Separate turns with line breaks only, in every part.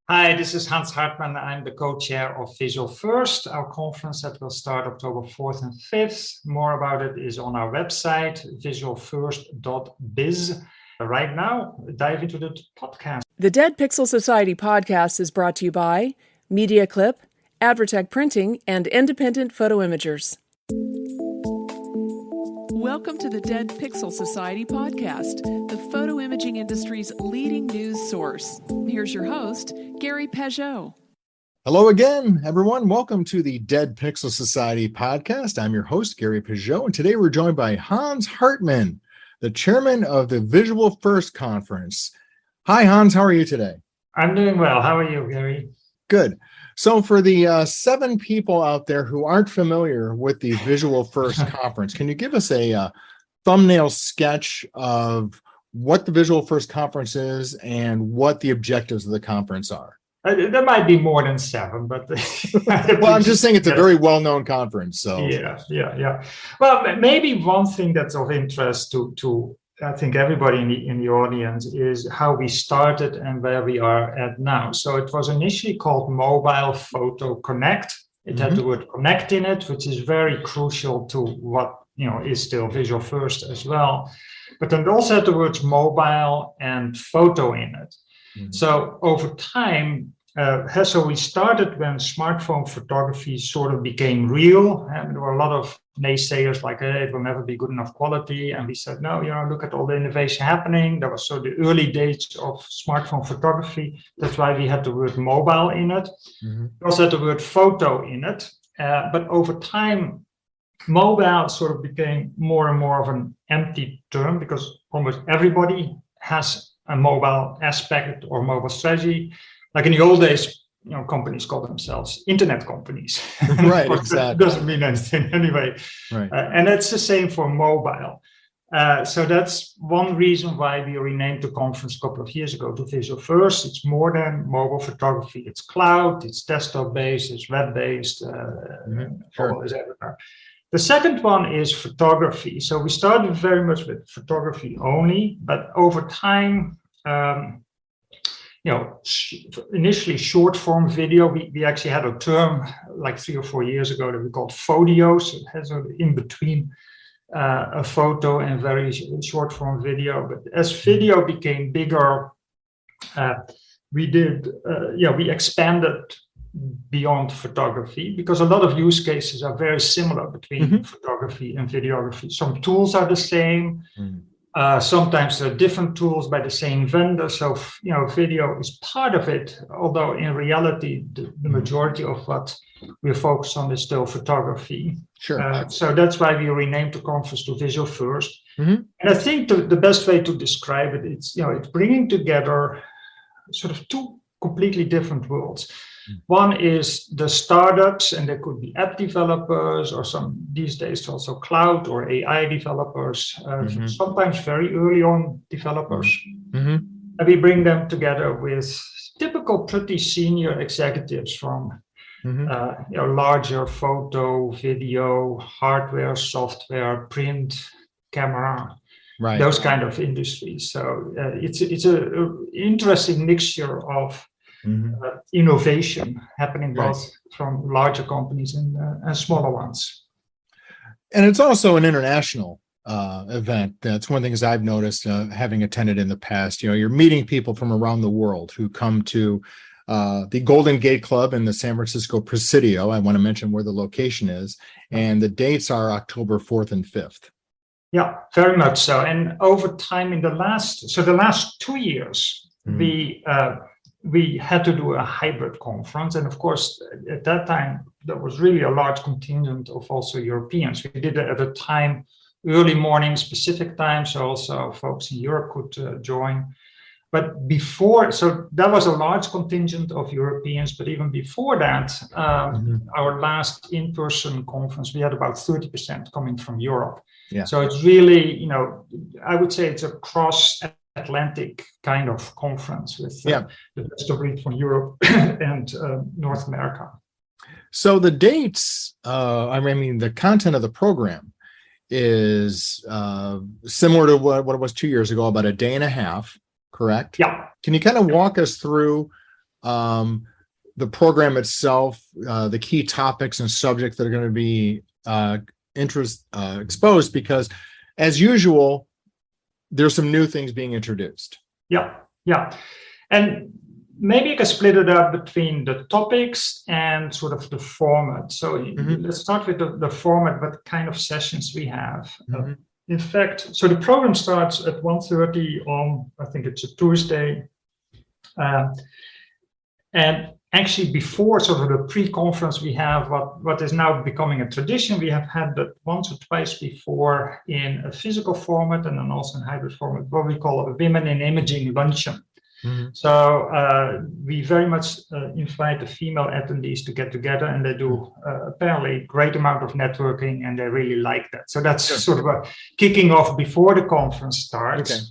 Hi, this is Hans Hartman. I'm the co-chair of Visual1st, our conference that will start October 4th and 5th. More about it is on our website, visual1st.biz. Right now, dive into the podcast.
The Dead Pixel Society podcast is brought to you by Media Clip, Advertech Printing, and Independent Photo Imagers. Welcome to the Dead Pixel Society podcast, the photo imaging industry's leading news source. Here's your host, Gary Pageau.
Hello again, everyone. Welcome to the Dead Pixel Society podcast. I'm your host, Gary Pageau, and today we're joined by Hans Hartman, the chairman of the Visual1st conference. Hi, Hans. How are you today?
I'm doing well. How are you, Gary?
Good. So for the 7 people out there who aren't familiar with the Visual1st conference, can you give us a thumbnail sketch of what the Visual1st conference is and what the objectives of the conference are?
There might be more than 7, but
well, I'm just saying it's a very well-known conference. So
yeah. Well, maybe one thing that's of interest to I think everybody in the audience is how we started and where we are at now. So it was initially called Mobile Photo Connect. It had the word connect in it, which is very crucial to what is still Visual1st as well. But then it also had the words mobile and photo in it. So over time, so we started when smartphone photography sort of became real, and there were a lot of naysayers like, hey, it will never be good enough quality. And we said, no, look at all the innovation happening. That was so the early days of smartphone photography. That's why we had the word mobile in it. We also had the word photo in it. But over time, mobile sort of became more and more of an empty term because almost everybody has a mobile aspect or mobile strategy. Like in the old days, companies called themselves internet companies.
Right, exactly.
Doesn't mean anything anyway.
Right.
And it's the same for mobile. So that's one reason why we renamed the conference a couple of years ago to Visual1st. It's more than mobile photography. It's cloud, it's desktop-based, it's web-based, mobile is everywhere. The second one is photography. So we started very much with photography only, but over time, initially short form video, we actually had a term like 3 or 4 years ago that we called phodio. So it has sort of in between a photo and very short form video. But as video became bigger, we expanded beyond photography because a lot of use cases are very similar between photography and videography. Some tools are the same. Sometimes there are different tools by the same vendor. So, video is part of it, although in reality, the majority of what we're focused on is still photography.
Sure.
So that's why we renamed the conference to Visual1st. And I think the best way to describe it, it's bringing together sort of 2 completely different worlds. One is the startups, and there could be app developers or these days also cloud or AI developers, sometimes very early on developers. And we bring them together with typical pretty senior executives from larger photo, video, hardware, software, print, camera, those kind of industries. So it's an interesting mixture of innovation happening both from larger companies and smaller ones.
And it's also an international event. That's one of the things I've noticed having attended in the past. You're meeting people from around the world who come to the Golden Gate Club in the San Francisco Presidio. I want to mention where the location is. And the dates are October 4th and 5th.
Yeah, very much so. And over time in the last 2 years, we had to do a hybrid conference. And of course, at that time, there was really a large contingent of also Europeans. We did it at a time, early morning, specific time, so also folks in Europe could join. But before, so that was a large contingent of Europeans, but even before that, our last in-person conference, we had about 30% coming from Europe. Yeah. So it's really, I would say it's a cross-Atlantic kind of conference with the best of breed from Europe and North America.
So the dates, the content of the program is similar to what it was 2 years ago, about a day and a half, correct?
Yeah.
Can you kind of walk us through the program itself, the key topics and subjects that are going to be exposed, because as usual, there's some new things being introduced.
Yeah. And maybe you can split it up between the topics and sort of the format. So let's start with the format, what kind of sessions we have. In fact, so the program starts at 1:30 on, I think it's a Tuesday. And actually before sort of the pre-conference, we have what is now becoming a tradition. We have had that once or twice before in a physical format and then also in hybrid format, what we call a Women in Imaging luncheon. So we very much invite the female attendees to get together, and they do apparently a great amount of networking, and they really like that. So that's sort of a kicking off before the conference starts.
Okay.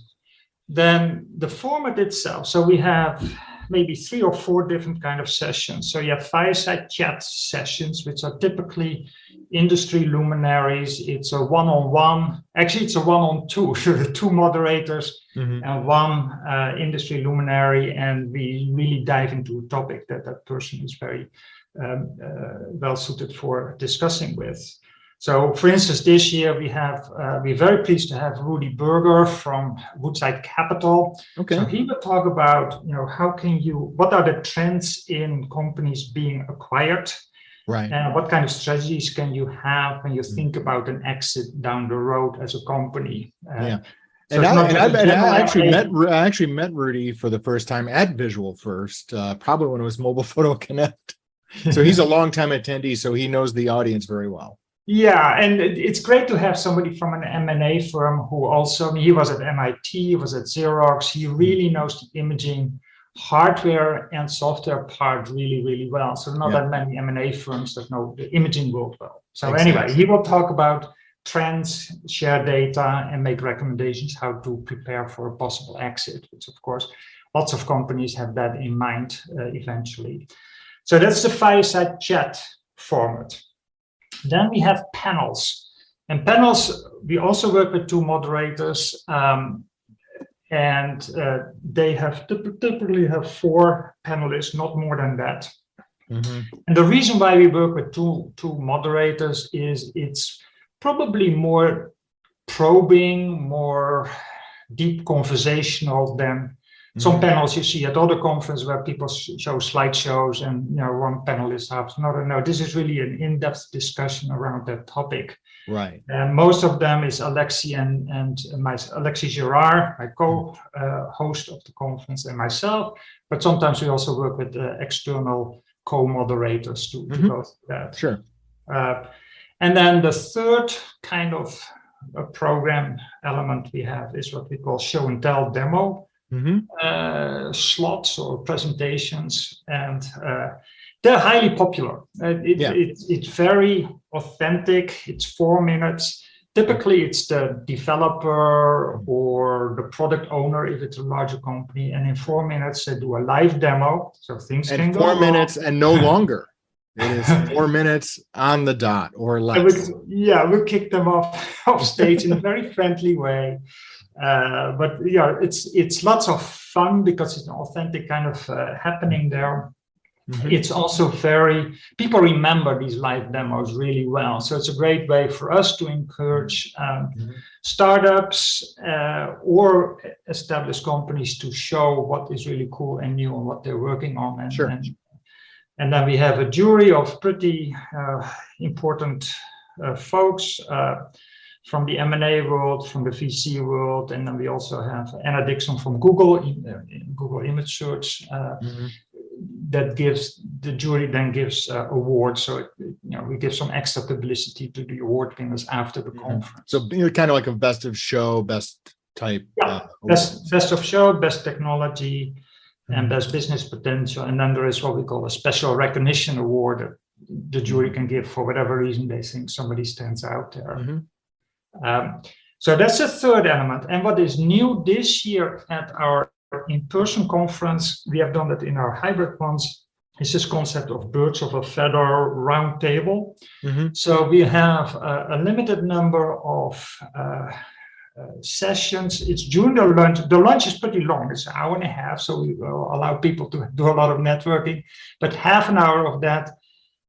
Then the format itself. So we have maybe 3 or 4 different kind of sessions. So you have fireside chat sessions, which are typically industry luminaries. It's a one-on-one. Actually, it's a one-on-two. So the 2 moderators and 1 industry luminary, and we really dive into a topic that person is very well suited for discussing with. So, for instance, this year we're very pleased to have Rudy Berger from Woodside Capital.
Okay.
So he will talk about, what are the trends in companies being acquired,
right?
And what kind of strategies can you have when you think about an exit down the road as a company?
So I actually met Rudy for the first time at Visual1st, probably when it was Mobile Photo Connect. So he's a longtime attendee, so he knows the audience very well.
Yeah, and it's great to have somebody from an M&A firm who also, he was at MIT, he was at Xerox. He really knows the imaging hardware and software part really, really well. So not that many M&A firms that know the imaging world well. So anyway, he will talk about trends, share data, and make recommendations how to prepare for a possible exit, which of course, lots of companies have that in mind eventually. So that's the fireside chat format. Then we have panels. And panels, we also work with 2 moderators, and they have typically have 4 panelists, not more than that. And the reason why we work with two moderators is it's probably more probing, more deep conversational than some panels you see at other conferences where people show slideshows and one panelist has no. This is really an in-depth discussion around that topic.
Right.
And most of them is Alexi and Alexi Girard, my co-host of the conference, and myself. But sometimes we also work with external co-moderators to go through that.
Sure.
And then the third kind of program element we have is what we call show and tell demo. Slots or presentations, and they're highly popular. It's very authentic. It's 4 minutes. Typically, it's the developer or the product owner if it's a larger company, and in 4 minutes they do a live demo. So things can go
4 minutes and no longer. It is 4 minutes on the dot or less.
We'll kick them off stage in a very friendly way. But it's lots of fun because it's an authentic kind of happening there. It's also people remember these live demos really well. So it's a great way for us to encourage startups or established companies to show what is really cool and new and what they're working on. And then we have a jury of pretty important folks from the M&A world, from the VC world, and then we also have Anna Dixon from Google, Google Image Search, that gives, the jury then gives awards. So, we give some extra publicity to the award winners after the conference.
So kind of like a best of show, best type.
Best of show, best technology, and best business potential. And then there is what we call a special recognition award that the jury can give for whatever reason they think somebody stands out there. So that's the third element. And what is new this year at our in-person conference, we have done that in our hybrid ones, is this concept of birds of a feather round table. So we have a limited number of sessions. It's during the lunch. The lunch is pretty long. It's an hour and a half, so we will allow people to do a lot of networking. But half an hour of that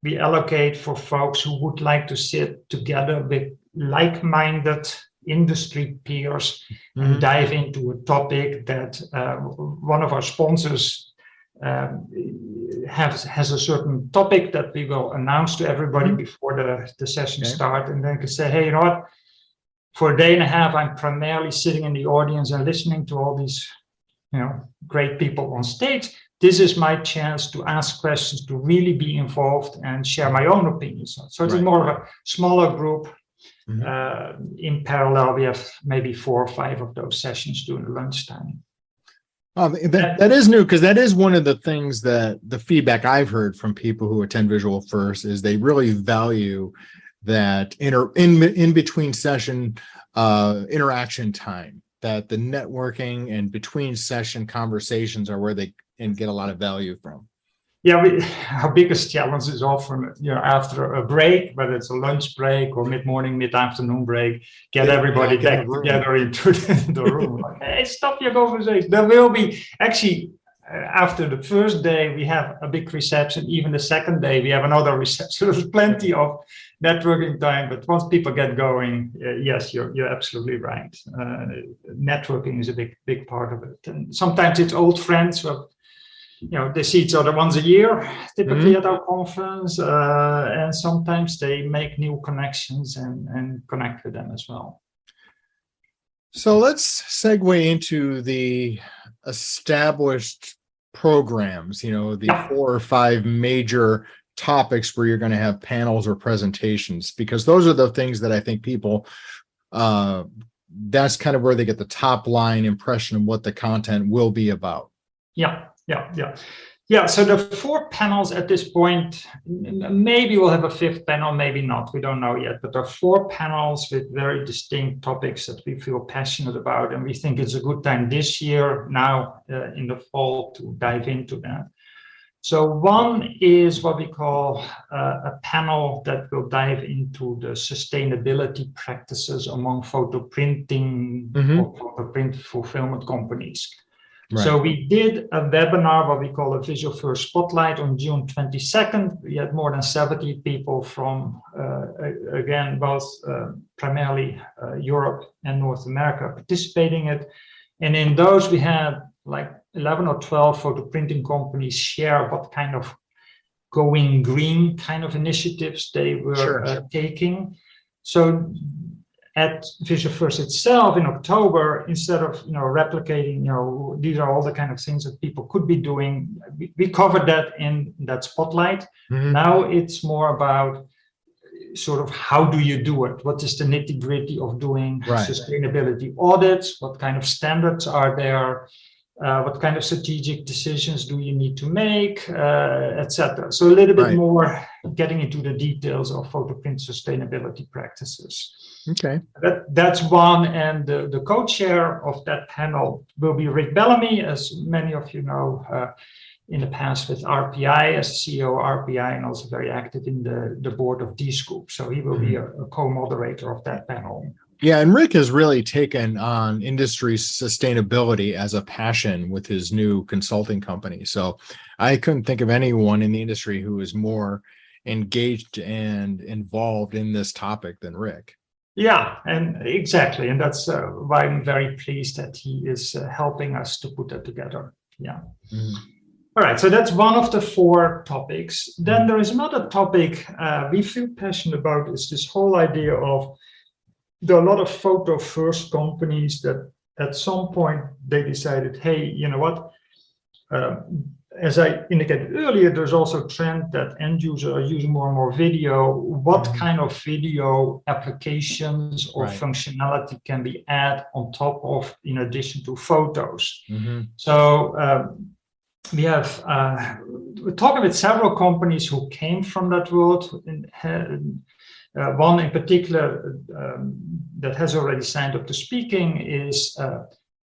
we allocate for folks who would like to sit together with like-minded industry peers and dive into a topic that one of our sponsors has a certain topic that we will announce to everybody before the session start, and then can say, hey, you know what? For a day and a half, I'm primarily sitting in the audience and listening to all these, great people on stage. This is my chance to ask questions, to really be involved and share my own opinions. So it's more of a smaller group. In parallel, we have maybe 4 or 5 of those sessions during the lunchtime.
That is new, because that is one of the things that the feedback I've heard from people who attend Visual1st is they really value that in between session interaction time, that the networking and between session conversations are where they can get a lot of value from.
Yeah, our biggest challenge is often, after a break, whether it's a lunch break or mid-morning, mid-afternoon break, get everybody back together into the room. Like, hey, stop your conversation. There will be, actually, after the first day, we have a big reception. Even the second day, we have another reception. There's plenty of networking time, but once people get going, yes, you're absolutely right. Networking is a big part of it. And sometimes it's old friends who they see each other once a year, typically at our conference, and sometimes they make new connections and connect with them as well.
So let's segue into the established programs, the 4 or 5 major topics where you're going to have panels or presentations, because those are the things that I think people, that's kind of where they get the top line impression of what the content will be about. Yeah. So the 4 panels at this point, maybe we'll have a 5th panel, maybe not. We don't know yet. But there are 4 panels with very distinct topics that we feel passionate about. And we think it's a good time this year, now in the fall, to dive into that. So one is what we call a panel that will dive into the sustainability practices among photo printing or photo print fulfillment companies. Right. So we did a webinar, what we call a Visual1st Spotlight, on June 22nd. We had more than 70 people from, again, both primarily Europe and North America participating in it. And in those, we had like 11 or 12 photo printing companies share what kind of going green kind of initiatives they were taking. So at Visual1st itself in October, instead of replicating, these are all the kind of things that people could be doing, we covered that in that spotlight. Now it's more about sort of how do you do it? What is the nitty-gritty of doing sustainability audits? What kind of standards are there? What kind of strategic decisions do you need to make, etc. So a little bit more getting into the details of photo print sustainability practices. Okay.
That's one, and the co-chair of that panel will be Rick Bellamy, as many of you know, in the past with RPI, as CEO of RPI, and also very active in the board of D-Scoop. So he will be a co-moderator of that panel.
Yeah, and Rick has really taken on industry sustainability as a passion with his new consulting company. So I couldn't think of anyone in the industry who is more engaged and involved in this topic than Rick.
Yeah, and exactly. And that's why I'm very pleased that he is helping us to put that together. Yeah. All right, so that's one of the 4 topics. Then there is another topic we feel passionate about, is this whole idea of there are a lot of photo first companies that at some point they decided, hey, you know what? As I indicated earlier, there's also a trend that end users are using more and more video. What kind of video applications or functionality can be added on top of, in addition to photos? So we have, we're talking with several companies who came from that world. One in particular that has already signed up to speaking is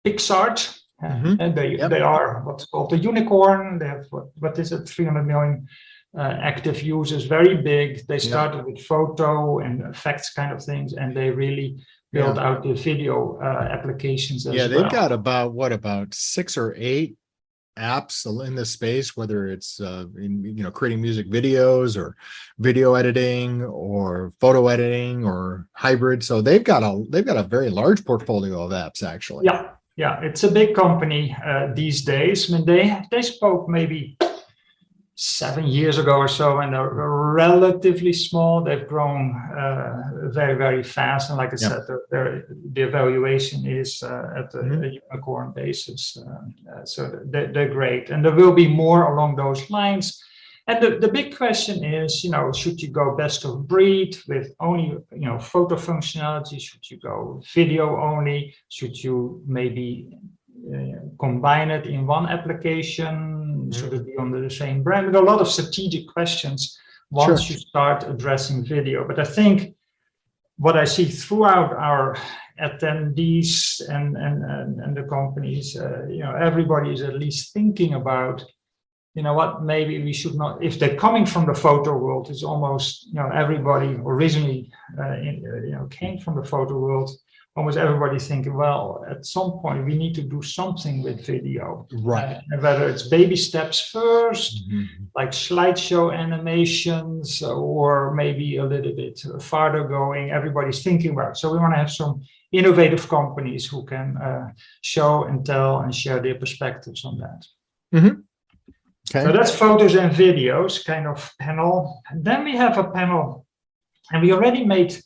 PixArt. And they are what's called a unicorn. They have, what is it, 300 million active users, very big. They started with photo and effects kind of things, and they really build out the video applications as well.
Yeah, they've got about 6 or 8 apps in this space, whether it's creating music videos or video editing or photo editing or hybrid. So they've got a very large portfolio of apps, actually.
Yeah, it's a big company these days. I mean, they spoke maybe 7 years ago or so, and they're relatively small. They've grown very, very fast, and like I said, the evaluation is at a unicorn basis. So they're great, and there will be more along those lines. And the big question is, should you go best of breed with only photo functionality? Should you go video only? Should you maybe combine it in one application? Should it be under the same brand? There are a lot of strategic questions once you start addressing video. But I think what I see throughout our attendees and the companies, everybody is at least thinking about, maybe we should not, if they're coming from the photo world, it's almost, everybody originally, came from the photo world. Almost everybody thinking, well, at some point we need to do something with video,
right?
And whether it's baby steps first, like slideshow animations, or maybe a little bit farther going, everybody's thinking about. So we want to have some innovative companies who can show and tell and share their perspectives on that. Okay. So that's photos and videos kind of panel. And then we have a panel, and we already made,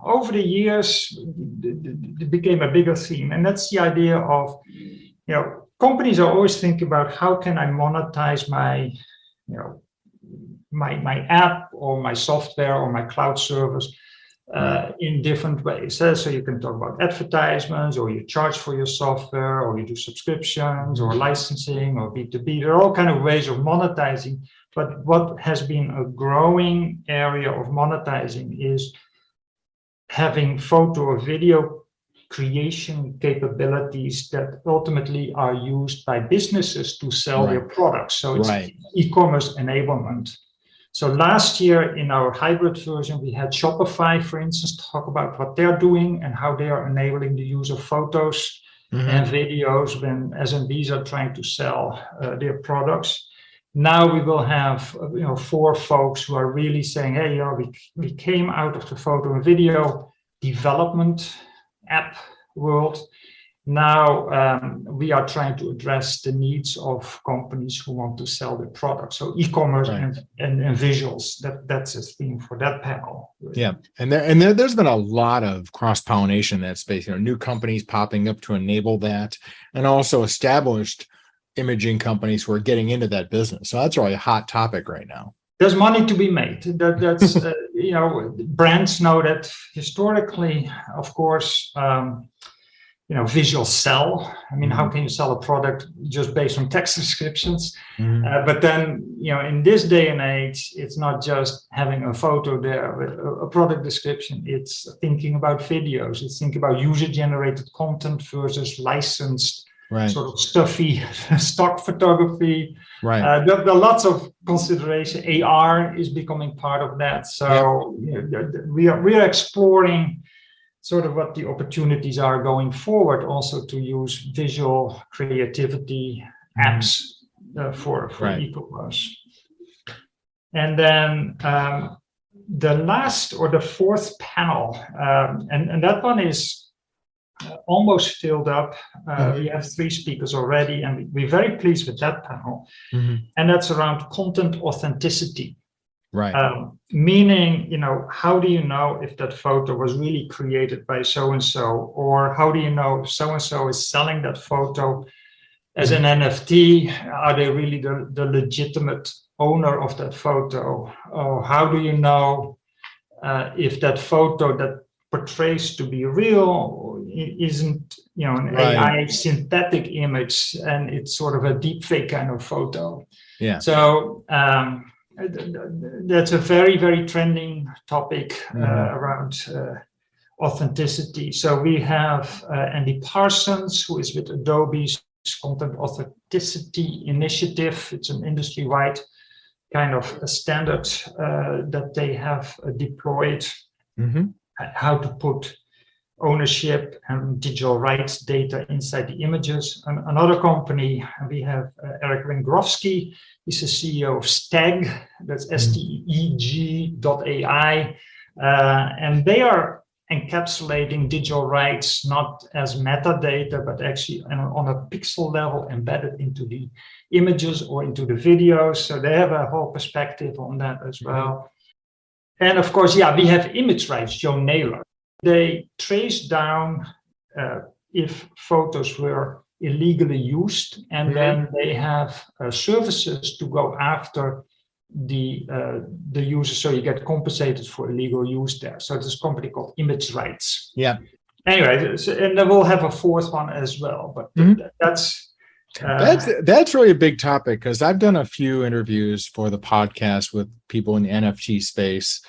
over the years, it became a bigger theme, and that's the idea of, companies are always thinking about how can I monetize my, my app or my software or my cloud service in different ways. So you can talk about advertisements, or you charge for your software, or you do subscriptions, or licensing, or B2B. There are all kind of ways of monetizing. But what has been a growing area of monetizing is having photo or video creation capabilities that ultimately are used by businesses to sell their products. So it's e-commerce enablement. So last year in our hybrid version, we had Shopify, for instance, talk about what they're doing and how they are enabling the use of photos and videos when SMBs are trying to sell their products. Now we will have 4 folks who are really saying, hey, we came out of the photo and video development app world. Now we are trying to address the needs of companies who want to sell their products. So e-commerce and visuals, that's a theme for that panel.
Yeah, and there's been a lot of cross-pollination in that space. New companies popping up to enable that, and also established imaging companies who are getting into that business. So that's really a hot topic right now.
There's money to be made. That's brands know that historically, of course. Visuals sell. I mean, how can you sell a product just based on text descriptions? But then, in this day and age, it's not just having a photo there, a product description. It's thinking about videos. It's thinking about user-generated content versus licensed, sort of stuffy stock photography. There are lots of consideration. AR is becoming part of that. So we are exploring sort of what the opportunities are going forward, also to use visual creativity apps for e-commerce. And then the last or the 4th panel, and that one is almost filled up. We have 3 speakers already, and we're very pleased with that panel. And that's around content authenticity. Meaning, how do you know if that photo was really created by so-and-so, or how do you know if so-and-so is selling that photo as an NFT? Are they really the legitimate owner of that photo? Or how do you know if that photo that portrays to be real isn't, an AI synthetic image, and it's sort of a deep fake kind of photo? So, that's a very, very trending topic around authenticity. So we have Andy Parsons, who is with Adobe's Content Authenticity Initiative. It's an industry-wide kind of a standard that they have deployed. how to put ownership and digital rights data inside the images. Another company, we have Eric Wingrovsky. He's the CEO of Steg, that's STEG.ai. And they are encapsulating digital rights not as metadata, but actually on a pixel level embedded into the images or into the videos. So they have a whole perspective on that as well. And of course, yeah, we have image rights, Joe Naylor. They trace down if photos were illegally used, and then they have services to go after the user, so you get compensated for illegal use there. So there's a company called Image Rights.
Yeah.
Anyway, and then we'll have a fourth one as well, but that's
really a big topic, because I've done a few interviews for the podcast with people in the NFT space,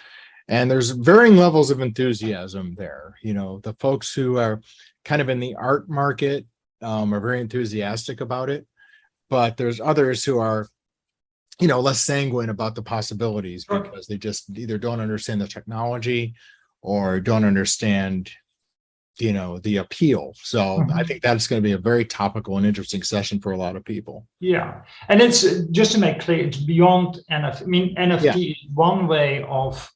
and there's varying levels of enthusiasm there. You know, the folks who are kind of in the art market are very enthusiastic about it, but there's others who are, you know, less sanguine about the possibilities, because they just either don't understand the technology or don't understand, you know, the appeal. So I think that's going to be a very topical and interesting session for a lot of people.
Yeah. And it's, just to make clear, it's beyond NFT. I mean, NFT is one way of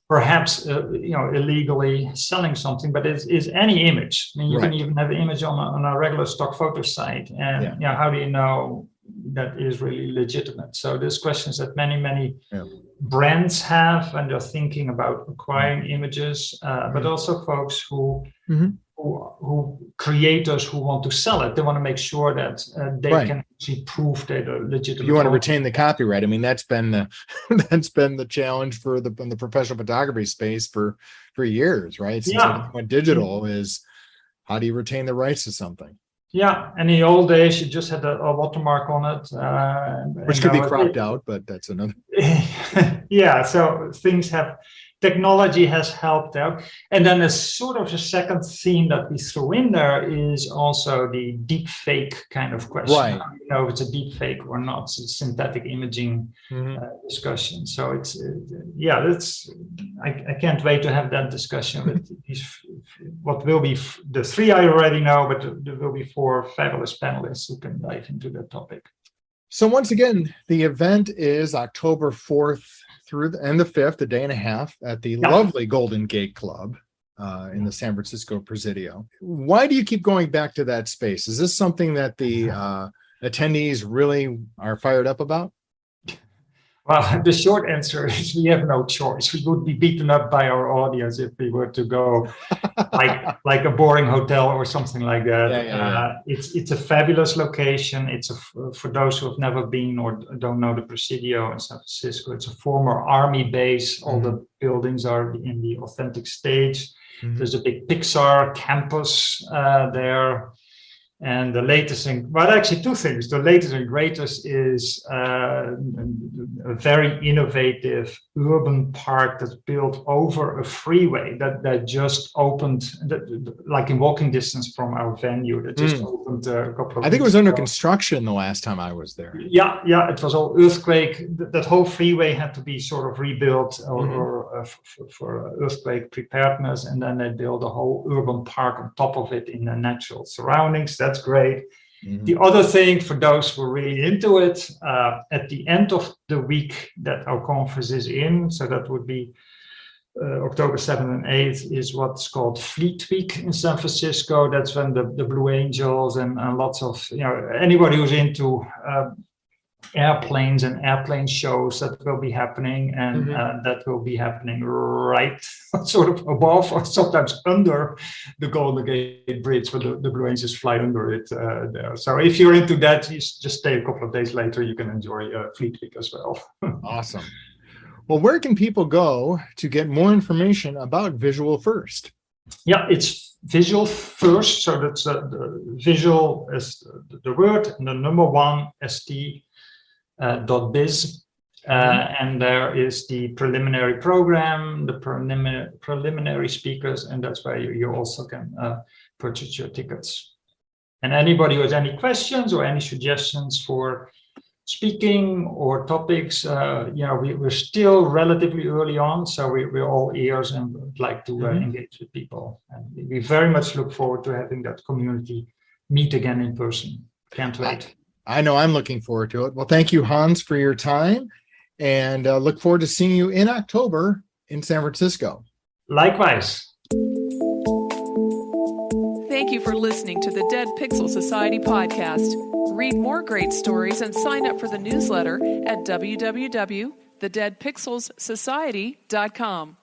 perhaps, you know, illegally selling something, but it is any image. I mean, you can even have an image on a regular stock photo site. And you know, how do you know that is really legitimate? So there's questions that many brands have when they're thinking about acquiring images, but also folks who creators who want to sell it. They want to make sure that they can actually prove that they're legitimate.
You want to retain the copyright. I mean, that's been the challenge for the professional photography space for years, right? Since everything went digital, is how do you retain the rights to something?
Yeah, and in the old days, you just had a watermark on it,
which could be cropped out, but that's another.
Yeah, so technology has helped out. And then a sort of a second theme that we threw in there is also the deep fake kind of question.
Right.
You know, if it's a deep fake or not. It's a synthetic imaging discussion. So it's, I can't wait to have that discussion with these, what will be the three I already know, but there will be four fabulous panelists who can dive into that topic.
So once again, the event is October 4th through the 5th, a day and a half, at the lovely Golden Gate Club in the San Francisco Presidio. Why do you keep going back to that space? Is this something that the attendees really are fired up about?
Well, the short answer is we have no choice. We would be beaten up by our audience if we were to go like a boring hotel or something like that. It's a fabulous location. It's for those who have never been or don't know the Presidio in San Francisco. It's a former army base. All the buildings are in the authentic stage. There's a big Pixar campus there. And the latest thing, well, actually two things. The latest and greatest is a very innovative urban park that's built over a freeway that just opened, like in walking distance from our venue. That just opened a couple of
I think it was under construction the last time I was there.
Yeah, it was all earthquake. That whole freeway had to be sort of rebuilt for earthquake preparedness, and then they built a whole urban park on top of it in the natural surroundings. That's great. The other thing, for those who are really into it, at the end of the week that our conference is in, so that would be October 7th and 8th, is what's called Fleet Week in San Francisco. That's when the Blue Angels and lots of, you know, anybody who's into airplanes and airplane shows, that will be happening, and that will be happening right sort of above or sometimes under the Golden Gate Bridge, where the Blue Angels fly under it there. So if you're into that, you just stay a couple of days later. You can enjoy Fleet Week as well.
Awesome. Well, where can people go to get more information about Visual1st? Yeah,
it's Visual1st. So that's the visual is the word, and the number one ST. .biz, and there is the preliminary program, the preliminary speakers, and that's where you also can purchase your tickets. And anybody who has any questions or any suggestions for speaking or topics, we're still relatively early on, so we're all ears and would like to engage with people. And we very much look forward to having that community meet again in person. Can't wait.
I know I'm looking forward to it. Well, thank you, Hans, for your time, and look forward to seeing you in October in San Francisco.
Likewise.
Thank you for listening to the Dead Pixel Society podcast. Read more great stories and sign up for the newsletter at www.thedeadpixelssociety.com.